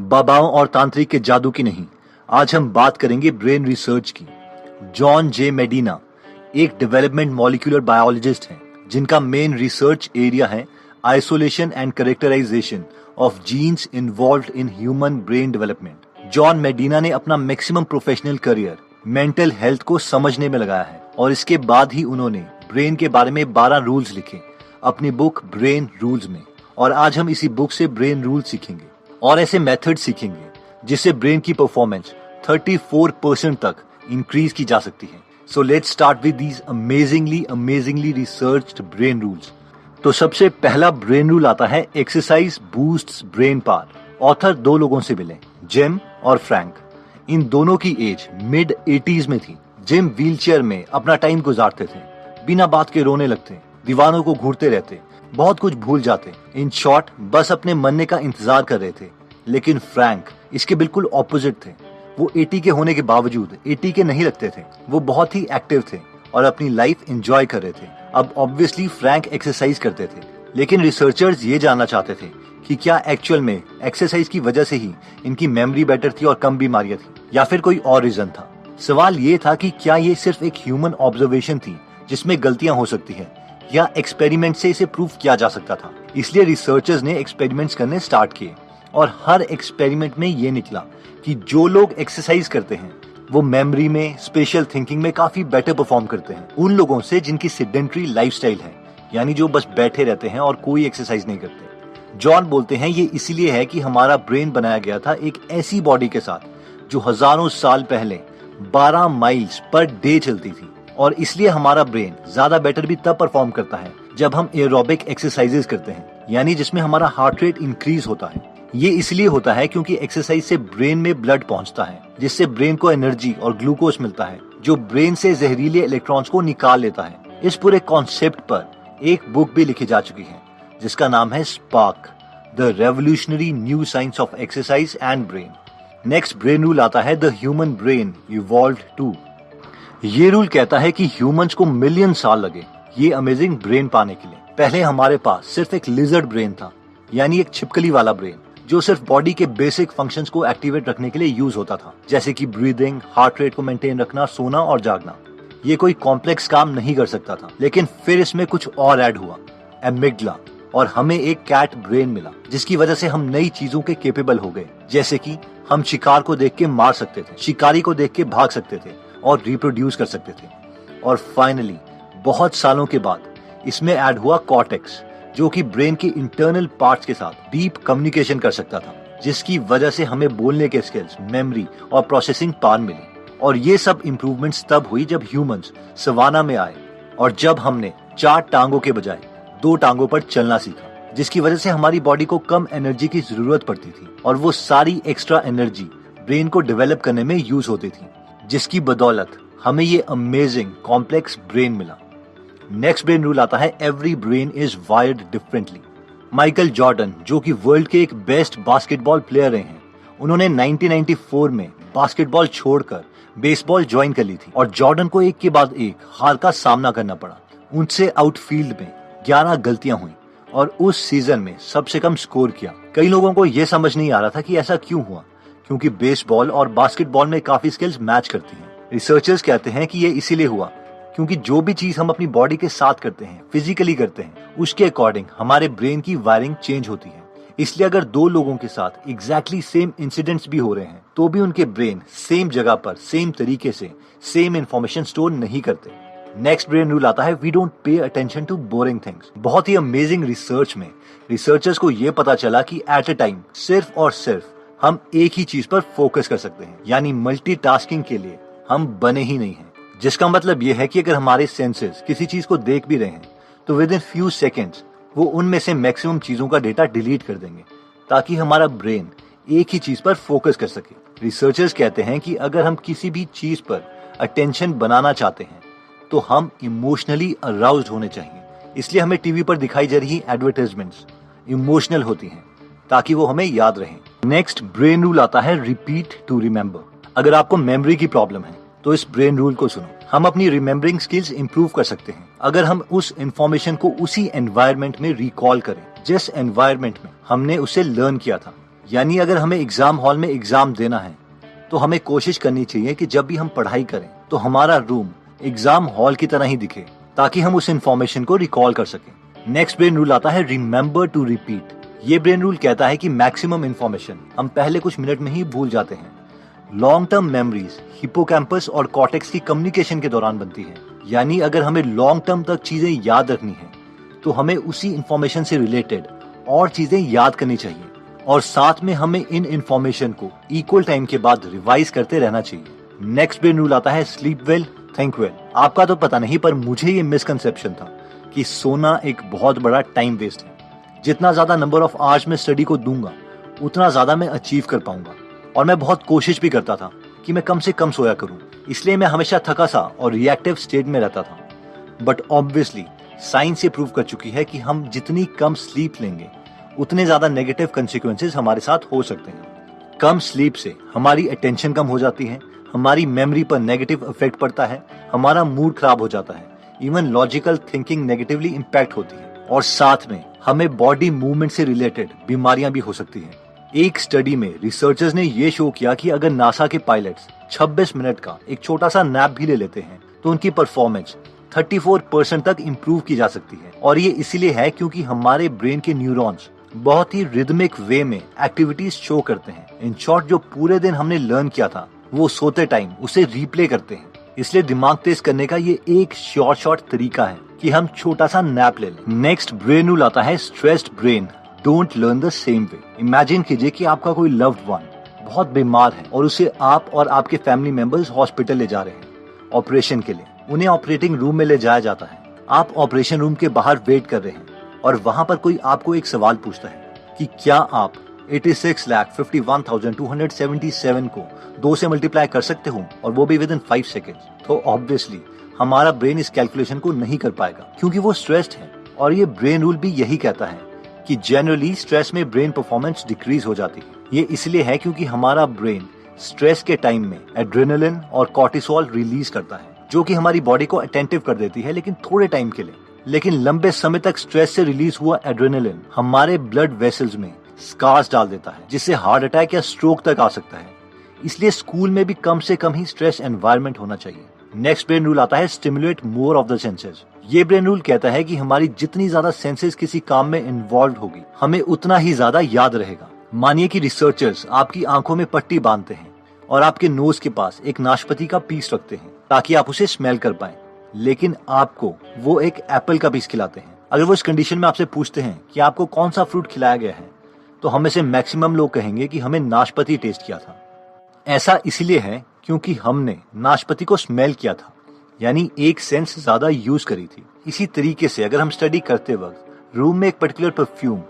बाबाओं और तांत्रिक के जादू की नहीं, आज हम बात करेंगे ब्रेन रिसर्च की। जॉन जे मेडिना एक डेवलपमेंट मॉलिक्यूलर बायोलॉजिस्ट हैं जिनका मेन रिसर्च एरिया है isolation and characterisation of genes involved in human brain development. John Medina ने अपना maximum professional career mental health को समझने में लगाया है और इसके बाद ही उन्होंने ब्रेन के बारे में 12 रूल्स लिखे अपनी बुक ब्रेन रूल्स में। और आज हम इसी बुक से ब्रेन रूल सीखेंगे और ऐसे मेथड सीखेंगे जिससे ब्रेन की परफॉर्मेंस 34% तक इंक्रीज की जा सकती है। So let's start with these amazingly researched brain rules. तो सबसे पहला ब्रेन रूल आता है exercise boosts brain power. Author 2 लोगों से मिले, जिम और फ्रैंक। इन दोनों की एज मिड 80s में थी। जिम व्हीलचेयर में अपना टाइम गुजारते थे, बिना बात के रोने लगते, दीवानों को घूरते रहते, बहुत कुछ भूल जाते। इन शॉर्ट बस अपने मरने का इंतजार कर रहे थे। लेकिन फ्रैंक इसके बिल्कुल ऑपोजिट थे। वो 80 के होने के बावजूद 80 के नहीं लगते थे। वो बहुत ही एक्टिव थे और अपनी लाइफ एंजॉय कर रहे थे। अब ऑब्वियसली फ्रैंक एक्सरसाइज करते थे, लेकिन रिसर्चर्स ये जानना चाहते थे कि क्या एक्चुअल में एक्सरसाइज की वजह से ही इनकी मेमोरी बेटर थी और कम बीमारियां थी, या फिर कोई और रीजन था। सवाल ये था कि क्या ये सिर्फ एक ह्यूमन ऑब्जर्वेशन थी जिसमें गलतियां हो सकती है, या एक्सपेरिमेंट से इसे प्रूव किया जा सकता था। इसलिए रिसर्चर्स ने एक्सपेरिमेंट्स करने स्टार्ट किए और हर एक्सपेरिमेंट में ये निकला कि जो लोग एक्सरसाइज करते हैं वो मेमोरी में, स्पेशल थिंकिंग में काफी बेटर परफॉर्म करते हैं उन लोगों से जिनकी सेडेंटरी लाइफस्टाइल है, यानी जो बस बैठे रहते हैं और कोई एक्सरसाइज नहीं करते। जॉन बोलते हैं ये इसलिए है कि हमारा ब्रेन बनाया गया था एक ऐसी बॉडी के साथ जो हजारों साल पहले 12 माइल्स पर डे चलती थी, और इसलिए हमारा ब्रेन ज्यादा बेटर भी तब परफॉर्म करता है जब हम एरोबिक एक्सरसाइजेस करते हैं, यानी जिसमें हमारा हार्ट रेट इंक्रीज होता है। ये इसलिए होता है क्योंकि एक्सरसाइज से ब्रेन में ब्लड पहुंचता है, जिससे ब्रेन को एनर्जी और ग्लूकोज मिलता है जो ब्रेन से जहरीले इलेक्ट्रॉन्स को निकाल लेता है। इस पूरे कॉन्सेप्ट पर एक बुक भी लिखी जा चुकी है जिसका नाम है spark, the revolutionary new science of exercise and brain. Next brain rule आता है the human brain evolved too. ये रूल कहता है कि ह्यूमंस को मिलियन साल लगे ये अमेजिंग ब्रेन पाने के लिए। पहले हमारे पास सिर्फ एक लिजर्ड ब्रेन था, यानी एक छिपकली वाला ब्रेन जो सिर्फ बॉडी के बेसिक फंक्शंस को एक्टिवेट रखने के लिए यूज होता था, जैसे कि ब्रीदिंग, हार्ट रेट को मेंटेन रखना, सोना और जागना। ये कोई कॉम्प्लेक्स काम नहीं कर सकता था। लेकिन फिर इसमें कुछ और ऐड हुआ, एमिगडला, और हमें एक कैट ब्रेन मिला जिसकी वजह से हम नई चीजों के केपेबल हो गए, जैसे कि हम शिकार को देख के मार सकते थे, शिकारी को देख के भाग सकते थे और रिप्रोड्यूस कर सकते थे। और फाइनली बहुत सालों के बाद इसमें ऐड हुआ कॉर्टेक्स, जो कि ब्रेन के इंटरनल पार्ट्स के साथ डीप कम्युनिकेशन कर सकता था, जिसकी वजह से हमें बोलने के स्किल्स, मेमोरी और प्रोसेसिंग पावर मिली। और ये सब इम्प्रूवमेंट्स तब हुई जब ह्यूमंस सवाना में आए और जब हमने 4 टांगों के बजाय 2 टांगों पर चलना सीखा, जिसकी वजह से हमारी बॉडी को कम एनर्जी की जरूरत पड़ती थी और वो सारी एक्स्ट्रा एनर्जी ब्रेन को डेवलप करने में यूज होती थी, जिसकी बदौलत हमें ये अमेजिंग कॉम्प्लेक्स ब्रेन मिला। नेक्स्ट ब्रेन रूल आता है every brain is wired differently. Michael Jordan, जो कि वर्ल्ड के एक बेस्ट बास्केटबॉल प्लेयर रहे हैं, उन्होंने 1994 में बास्केटबॉल छोड़कर बेसबॉल ज्वाइन कर ली थी और जॉर्डन को एक के बाद एक हार का सामना करना पड़ा। उनसे आउटफील्ड में 11 गलतियां हुई और उस सीजन में सबसे कम स्कोर किया। कई लोगों को यह समझ नहीं आ रहा था कि ऐसा क्यों हुआ, क्योंकि बेसबॉल और बास्केटबॉल में काफी स्किल्स मैच करती हैं। रिसर्चर्स कहते हैं कि ये इसीलिए हुआ क्योंकि जो भी चीज हम अपनी बॉडी के साथ करते हैं, फिजिकली करते हैं, उसके अकॉर्डिंग हमारे ब्रेन की वायरिंग चेंज होती है। इसलिए अगर 2 लोगों के साथ एग्जैक्टली सेम इंसिडेंट्स भी हो रहे हैं तो भी उनके ब्रेन सेम जगह पर सेम तरीके से सेम इंफॉर्मेशन स्टोर नहीं करते। नेक्स्ट ब्रेन रूल आता है we don't pay attention to boring things. बहुत ही अमेजिंग रिसर्च में रिसर्चर्स को यह पता चला कि एट अ टाइम सिर्फ और सिर्फ हम एक ही चीज पर फोकस कर सकते हैं, यानी मल्टीटास्किंग के लिए हम बने ही नहीं हैं। जिसका मतलब यह है कि अगर हमारे सेंसेस किसी चीज को देख भी रहे हैं तो विद इन फ्यू सेकेंड्स वो उनमें से मैक्सिमम चीजों का डेटा डिलीट कर देंगे ताकि हमारा ब्रेन एक ही चीज पर फोकस कर सके। रिसर्चर्स कहते हैं कि अगर हम किसी भी चीज पर अटेंशन बनाना चाहते हैं तो हम इमोशनली अराउज्ड होने चाहिए। इसलिए हमें टीवी पर दिखाई जा रही एडवर्टाइजमेंट्स इमोशनल होती हैं ताकि वो हमें याद रहें। नेक्स्ट ब्रेन रूल आता है रिपीट टू रिमेम्बर। अगर आपको मेमोरी की प्रॉब्लम है तो इस ब्रेन रूल को सुनो। हम अपनी रिमेम्बरिंग स्किल्स इंप्रूव कर सकते हैं अगर हम उस इंफॉर्मेशन को उसी एनवायरनमेंट में रिकॉल करें जिस एनवायरनमेंट में हमने उसे लर्न किया था। यानी अगर हमें एग्जाम हॉल में एग्जाम देना है तो हमें कोशिश करनी चाहिए कि जब भी हम पढ़ाई करें तो हमारा रूम एग्जाम हॉल की तरह ही दिखे, ताकि हम उस इंफॉर्मेशन को रिकॉल कर सकें। नेक्स्ट ब्रेन रूल आता है रिमेंबर टू रिपीट। ये ब्रेन रूल कहता है कि मैक्सिमम इंफॉर्मेशन हम पहले कुछ मिनट में ही भूल जाते हैं। लॉन्ग टर्म मेमोरीज हिपोकैम्पस और कॉर्टेक्स की कम्युनिकेशन के दौरान बनती है। यानी अगर हमें लॉन्ग टर्म तक चीजें याद रखनी है तो हमें उसी इंफॉर्मेशन से रिलेटेड और चीजें याद करनी चाहिए, और साथ में हमें इन इंफॉर्मेशन को इक्वल टाइम के बाद रिवाइज करते रहना चाहिए। नेक्स्ट ब्रेन रूल आता है स्लीप वेल थिंक वेल। आपका तो पता नहीं, पर मुझे ये मिसकंसेप्शन था कि सोना एक बहुत बड़ा टाइम वेस्ट है। जितना ज्यादा नंबर ऑफ आवर्स में स्टडी को दूंगा उतना ज्यादा मैं अचीव कर पाऊंगा, और मैं बहुत कोशिश भी करता था कि मैं कम से कम सोया करूं। इसलिए मैं हमेशा थका सा और रिएक्टिव स्टेट में रहता था। बट ऑब्वियसली साइंस ये प्रूव कर चुकी है कि हम जितनी कम स्लीप लेंगे उतने ज्यादा नेगेटिव कंसिक्वेंसेस हमारे साथ हो सकते हैं। कम स्लीप से हमारी अटेंशन कम हो जाती है, हमारी मेमोरी पर नेगेटिव इफेक्ट पड़ता है, हमारा मूड खराब हो जाता है, even logical thinking negatively impact होती है, और साथ में हमें बॉडी मूवमेंट से रिलेटेड बीमारियां भी हो सकती हैं। एक स्टडी में रिसर्चर्स ने ये शो किया कि अगर नासा के पायलट्स 26 मिनट का एक छोटा सा नैप भी ले लेते हैं तो उनकी परफॉर्मेंस 34% तक इम्प्रूव की जा सकती है। और ये इसलिए है क्योंकि हमारे ब्रेन के न्यूरॉन्स बहुत ही रिदमिक वे में एक्टिविटीज शो करते हैं। इन शॉर्ट, जो पूरे दिन हमने लर्न किया था वो सोते टाइम उसे रिप्ले करते हैं। इसलिए दिमाग तेज करने का ये एक शॉर्ट तरीका है कि हम छोटा सा नैप ले लें। नेक्स्ट ब्रेन रूल आता है stressed brain don't learn the same way. Imagine कीजिए कि आपका कोई लव्ड वन बहुत बीमार है और उसे आप और आपके फैमिली मेंबर्स हॉस्पिटल ले जा रहे हैं ऑपरेशन के लिए। उन्हें ऑपरेटिंग रूम में ले जाया जाता है। आप ऑपरेशन रूम के बाहर वेट कर रहे हैं और वहां पर कोई आपको एक सवाल पूछता है कि क्या आप 86,51,277 को 2 से मल्टीप्लाई कर सकते हो, और वो भी विद इन 5 सेकेंड्स। तो ऑब्वियसली हमारा ब्रेन इस कैलकुलेशन को नहीं कर पाएगा क्योंकि वो स्ट्रेस्ड है। और ये ब्रेन रूल भी यही कहता है कि जनरली स्ट्रेस में ब्रेन परफॉर्मेंस डिक्रीज हो जाती है। ये इसलिए है क्योंकि हमारा ब्रेन स्ट्रेस के टाइम में एड्रेनालिन और कॉर्टिसोल रिलीज करता है, जो कि हमारी बॉडी को अटेंटिव कर देती है, लेकिन थोड़े टाइम के लिए। लेकिन लंबे समय तक स्ट्रेस से रिलीज हुआ एड्रेनालिन हमारे ब्लड वेसल्स में स्कार्स डाल देता है, जिससे हार्ट अटैक या स्ट्रोक तक आ सकता है। इसलिए स्कूल में भी कम से कम ही स्ट्रेस एनवायरनमेंट होना चाहिए। नेक्स्ट ब्रेन रूल आता है stimulate more of the senses. ये ब्रेन रूल कहता है कि हमारी जितनी ज्यादा सेंसेस किसी काम में इन्वॉल्व होगी, हमें उतना ही ज्यादा याद रहेगा। मानिए कि रिसर्चर्स आपकी आंखों में पट्टी बांधते हैं और आपके नोज के पास एक नाशपाती का पीस रखते हैं ताकि आप उसे स्मेल कर पाएं, लेकिन आपको वो एक एप्पल का पीस खिलाते हैं। अगर वो इस कंडीशन में आपसे पूछते हैं कि आपको कौन सा फ्रूट खिलाया गया है, तो हमें से मैक्सिमम लोग कहेंगे कि हमें नाशपाती टेस्ट किया था। ऐसा इसलिए है क्योंकि हमने नाशपाती को स्मेल किया था, यानी एक सेंस ज्यादा यूज करी थी। इसी तरीके से अगर हम स्टडी करते वक्त रूम में एक पर्टिकुलर परफ्यूम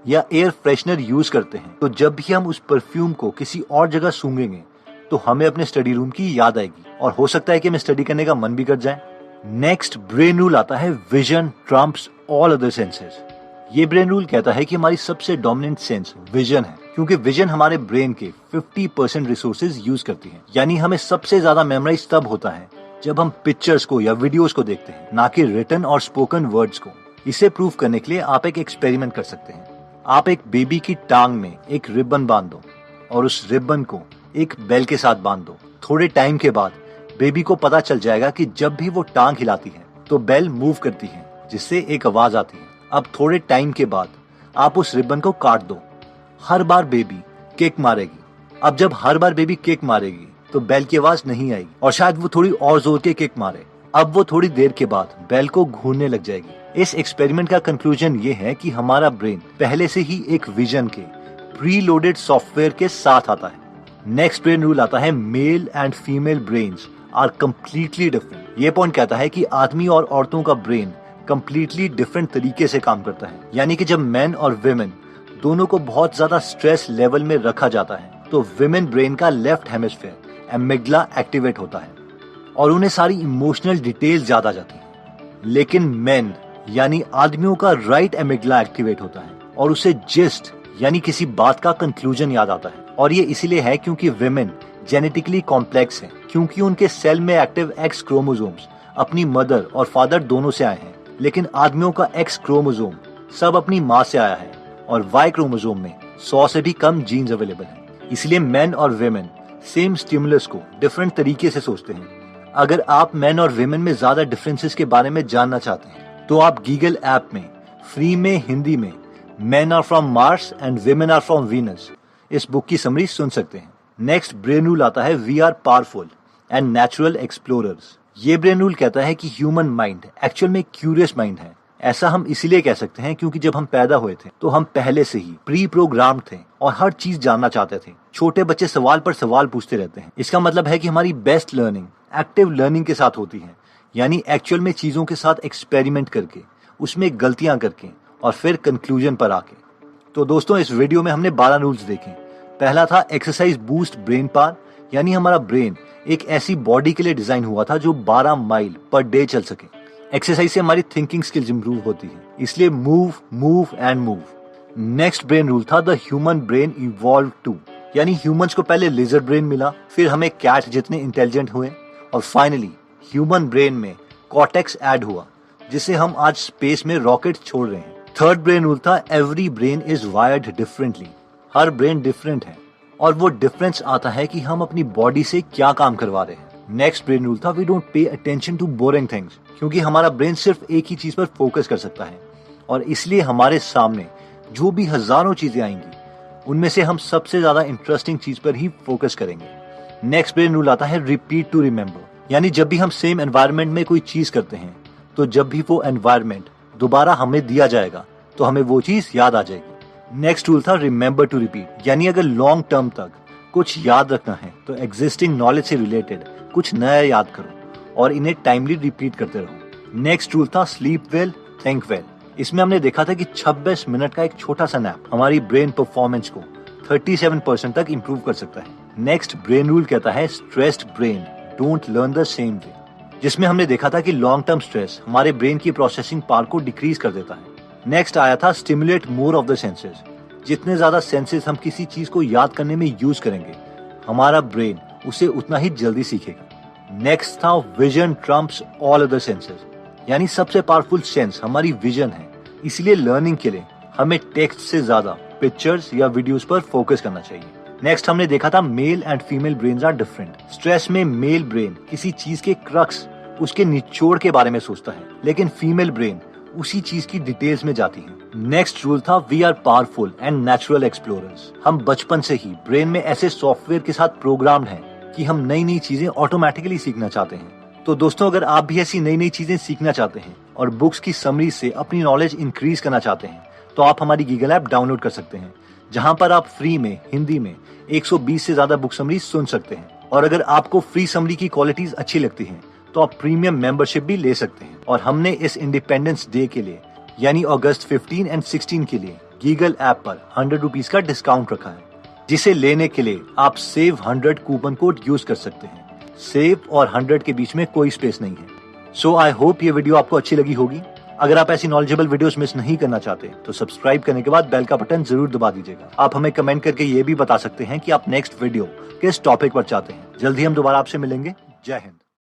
या एयर फ्रेशनर यूज करते हैं, तो जब भी हम उस परफ्यूम को किसी और जगह सूंघेंगे तो हमें अपने स्टडी रूम की याद आएगी, और हो सकता है कि हमें स्टडी करने का मन भी कर जाए। नेक्स्ट ब्रेन रूल आता है vision Trump's all other senses. ये ब्रेन रूल कहता है कि हमारी सबसे डोमिनेंट सेंस विजन है, क्योंकि विजन हमारे ब्रेन के 50% रिसोर्सेज यूज करती है। यानी हमें सबसे ज्यादा मेमोराइज तब होता है जब हम पिक्चर्स को या वीडियोस को देखते हैं, ना कि रिटन और स्पोकन वर्ड्स को। इसे प्रूव करने के लिए आप एक एक्सपेरिमेंट कर सकते हैं। आप एक बेबी की टांग में एक रिबन बांध दो और उस रिबन को एक बेल के साथ बांध दो। थोड़े टाइम के बाद बेबी को पता चल जाएगा कि जब भी वो टांग हिलाती है तो बेल मूव करती है, जिससे एक आवाज आती है। अब थोड़े टाइम के बाद आप उस रिबन को काट दो। हर बार बेबी किक मारेगी। अब जब हर बार बेबी किक मारेगी तो बेल की आवाज नहीं आएगी, और शायद वो थोड़ी और जोर के किक मारे। अब वो थोड़ी देर के बाद बेल को घूरने लग जाएगी। इस एक्सपेरिमेंट का कंक्लूजन ये है कि हमारा ब्रेन पहले से ही एक विजन के प्री लोडेड सॉफ्टवेयर के साथ आता है। नेक्स्ट ब्रेन रूल आता है male and female brains are completely different. ये पॉइंट कहता है कि आदमी और औरतों का ब्रेन कम्प्लीटली डिफरेंट तरीके से काम करता है। यानी कि जब मेन और विमेन दोनों को बहुत ज्यादा स्ट्रेस लेवल में रखा जाता है तो विमेन ब्रेन का लेफ्ट हेमिस्फीयर एमिग्डला एक्टिवेट होता है और उन्हें सारी इमोशनल डिटेल्स याद आ जाती है। लेकिन मेन यानी आदमियों का राइट एमिग्डला एक्टिवेट होता है और उसे जिस्ट यानी किसी बात का कंक्लूजन याद आता है। और ये इसीलिए है क्योंकि विमेन जेनेटिकली कॉम्प्लेक्स हैं, क्योंकि उनके सेल में एक्टिव एक्स क्रोमोसोम्स अपनी मदर और फादर दोनों से आए हैं। लेकिन आदमियों का एक्स क्रोमोसोम सब अपनी माँ से आया है और वाई क्रोमोसोम में 100 से भी कम जीन्स अवेलेबल हैं। इसलिए मेन और वेमेन सेम स्टिमुलस को डिफरेंट तरीके से सोचते हैं। अगर आप मेन और वेमेन में ज्यादा डिफरेंसेस के बारे में जानना चाहते हैं तो आप गीगल ऐप में फ्री में हिंदी में men are from Mars and women are from Venus इस बुक की समरी सुन सकते हैं। नेक्स्ट ब्रेन रूल आता है we are powerful and natural explorers. ये ब्रेन रूल कहता है कि ह्यूमन माइंड एक्चुअल में क्यूरियस माइंड है। ऐसा हम इसीलिए कह सकते हैं क्योंकि जब हम पैदा हुए थे तो हम पहले से ही प्री प्रोग्राम थे और हर चीज जानना चाहते थे। छोटे बच्चे सवाल पर सवाल पूछते रहते हैं। इसका मतलब है कि हमारी बेस्ट लर्निंग एक्टिव लर्निंग के साथ होती है, यानी एक्चुअल में चीजों के साथ एक्सपेरिमेंट करके, उसमें गलतियां करके और फिर कंक्लूजन पर आके। तो दोस्तों, इस वीडियो में हमने 12 रूल्स देखे। पहला था एक्सरसाइज बूस्ट ब्रेन पावर, यानी हमारा ब्रेन एक ऐसी बॉडी के लिए डिजाइन हुआ था जो 12 माइल पर डे चल सके। एक्सरसाइज से हमारी थिंकिंग स्किल्स इंप्रूव होती है, इसलिए move move and move. Next brain rule था the human brain evolve too, यानी ह्यूमंस को पहले लेजर ब्रेन मिला, फिर हमें कैट जितने इंटेलिजेंट हुए और फाइनली ह्यूमन ब्रेन में कॉर्टेक्स ऐड हुआ, जिसे हम आज स्पेस में रॉकेट छोड़ रहे हैं। थर्ड ब्रेन रूल था every brain is wired differently, her brain different है और वो डिफरेंस आता है कि हम अपनी बॉडी से क्या काम करवा रहे हैं। नेक्स्ट ब्रेन रूल था we don't pay attention to boring things, क्योंकि हमारा ब्रेन सिर्फ एक ही चीज पर फोकस कर सकता है और इसलिए हमारे सामने जो भी हजारों चीजें आएंगी उनमें से हम सबसे ज्यादा इंटरेस्टिंग चीज पर ही फोकस करेंगे। नेक्स्ट ब्रेन रूल आता है रिपीट टू रिमेम्बर, यानी जब भी हम सेम एनवायरनमेंट में कोई चीज करते हैं तो जब भी वो एनवायरनमेंट दोबारा हमें दिया जाएगा तो हमें वो चीज याद आ जाएगी। नेक्स्ट रूल था रिमेम्बर टू रिपीट, यानी अगर लॉन्ग टर्म तक कुछ याद रखना है तो एग्जिस्टिंग नॉलेज से रिलेटेड कुछ नया याद करो और इन्हें टाइमली रिपीट करते रहो। नेक्स्ट रूल था स्लीप वेल थिंक वेल। इसमें हमने देखा था कि 26 मिनट का एक छोटा सा नैप हमारी ब्रेन परफॉर्मेंस को 37% तक इंप्रूव कर सकता है। नेक्स्ट ब्रेन रूल कहता है stressed brain don't learn the same way, जिसमें हमने देखा था कि लॉन्ग टर्म स्ट्रेस हमारे ब्रेन की प्रोसेसिंग पावर को डिक्रीज कर देता है। नेक्स्ट आया था stimulate more of the senses, जितने ज्यादा सेंसेस हम किसी चीज को याद करने में यूज करेंगे हमारा ब्रेन उसे उतना ही जल्दी सीखेगा। नेक्स्ट था vision Trump's all other senses, यानी सबसे पावरफुल सेंस हमारी विजन है, इसलिए लर्निंग के लिए हमें टेक्स्ट से ज्यादा पिक्चर्स या वीडियोस पर फोकस करना चाहिए। नेक्स्ट हमने देखा था male and female brains are different. Stress में मेल ब्रेन किसी चीज के क्रक्स, उसके निचोड़ के बारे में सोचता है, लेकिन फीमेल ब्रेन उसी चीज की डिटेल्स में जाती है। नेक्स्ट रूल था we are powerful and natural explorers. हम बचपन से ही ब्रेन में ऐसे सॉफ्टवेयर के साथ प्रोग्राम्ड हैं कि हम नई नई चीजें ऑटोमेटिकली सीखना चाहते हैं। तो दोस्तों, अगर आप भी ऐसी नई नई चीजें सीखना चाहते हैं और बुक्स की समरी से अपनी नॉलेज इंक्रीज करना चाहते हैं तो आप हमारी गीगल ऐप डाउनलोड कर सकते हैं, जहां पर आप फ्री में हिंदी में 120 से ज्यादा बुक समरी सुन सकते हैं। और अगर आपको फ्री समरी की क्वालिटीज अच्छी लगती हैं तो आप प्रीमियम मेंबरशिप भी ले सकते हैं। और हमने इस इंडिपेंडेंस डे के लिए यानी अगस्त 15 एंड 16 के लिए गीगल ऐप पर 100 रुपीज का डिस्काउंट रखा है, जिसे लेने के लिए आप सेव 100 कूपन कोड यूज कर सकते हैं। सेव और 100 के बीच में कोई स्पेस नहीं है। सो आई होप ये वीडियो आपको अच्छी लगी होगी। अगर आप ऐसी नॉलेजेबल वीडियोस मिस नहीं करना चाहते तो सब्सक्राइब करने के बाद बेल का बटन जरूर दबा दीजिएगा। आप हमें कमेंट करके ये भी बता सकते हैं कि आप नेक्स्ट वीडियो किस टॉपिक पर चाहते हैं। जल्दी हम दोबारा आपसे मिलेंगे। जय हिंद।